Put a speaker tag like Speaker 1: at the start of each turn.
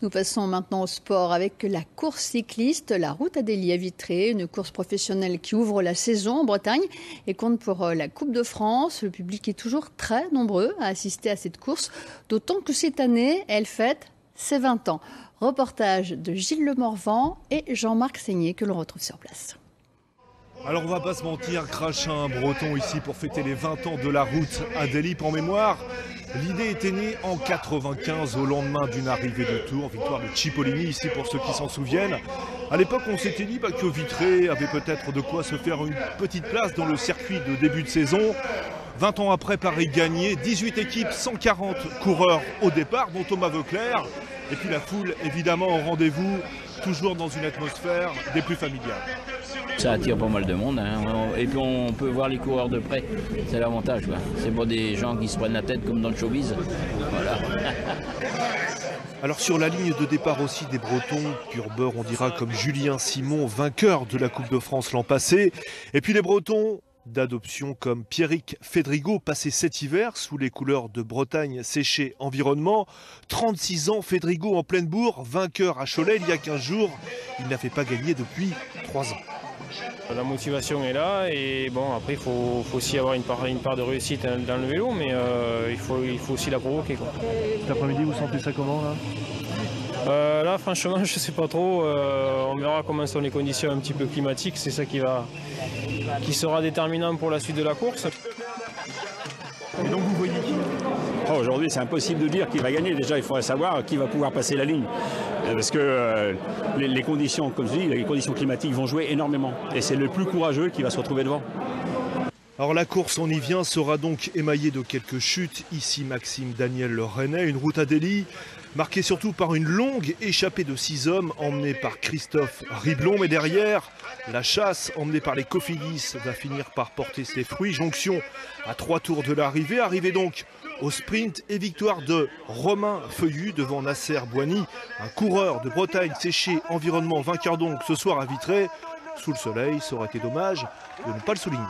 Speaker 1: Nous passons maintenant au sport avec la course cycliste, la Route Adélie à Vitré, une course professionnelle qui ouvre la saison en Bretagne et compte pour la Coupe de France. Le public est toujours très nombreux à assister à cette course, d'autant que cette année, elle fête ses 20 ans. Reportage de Gilles Le Morvan et Jean-Marc Seigné que l'on retrouve sur place.
Speaker 2: Alors on va pas se mentir, crache un breton ici pour fêter les 20 ans de la Route Adélie. Pour mémoire, l'idée était née en 95 au lendemain d'une arrivée de Tours, victoire de Cipollini ici pour ceux qui s'en souviennent. À l'époque on s'était dit que Vitré avait peut-être de quoi se faire une petite place dans le circuit de début de saison. 20 ans après, Paris gagné, 18 équipes, 140 coureurs au départ, dont Thomas Voeckler. Et puis la foule évidemment au rendez-vous, toujours dans une atmosphère des plus familiales.
Speaker 3: Ça attire pas mal de monde, hein. Et puis on peut voir les coureurs de près, c'est l'avantage. C'est pas des gens qui se prennent la tête comme dans le showbiz. Voilà.
Speaker 2: Alors sur la ligne de départ aussi des Bretons, pur beurre on dira comme Julien Simon, vainqueur de la Coupe de France l'an passé. Et puis les Bretons d'adoption comme Pierrick Fédrigo, passé cet hiver sous les couleurs de Bretagne Séché Environnement. 36 ans, Fédrigo en pleine bourre, vainqueur à Cholet il y a 15 jours. Il n'avait pas gagné depuis 3 ans.
Speaker 4: La motivation est là et bon après il faut aussi avoir une part de réussite dans le vélo, mais il faut aussi la provoquer, quoi.
Speaker 2: Cet après-midi vous sentez ça comment là?
Speaker 4: Là franchement je sais pas trop, on verra comment sont les conditions un petit peu climatiques, c'est ça qui sera déterminant pour la suite de la course.
Speaker 2: Et donc vous voyez qui?
Speaker 5: Aujourd'hui c'est impossible de dire qui va gagner, déjà il faudrait savoir qui va pouvoir passer la ligne. Parce que les conditions, comme je dis, les conditions climatiques vont jouer énormément. Et c'est le plus courageux qui va se retrouver devant.
Speaker 2: Alors la course, on y vient, sera donc émaillée de quelques chutes. Ici Maxime Daniel Le Rennais, une Route Adélie marquée surtout par une longue échappée de 6 hommes emmenée par Christophe Riblon. Mais derrière, la chasse emmenée par les Cofidis va finir par porter ses fruits. Jonction à 3 tours de l'arrivée. Arrivée donc au sprint et victoire de Romain Feuillu devant Nasser Boigny, un coureur de Bretagne Séché Environnement, vainqueur donc ce soir à Vitré. Sous le soleil, ça aurait été dommage de ne pas le souligner.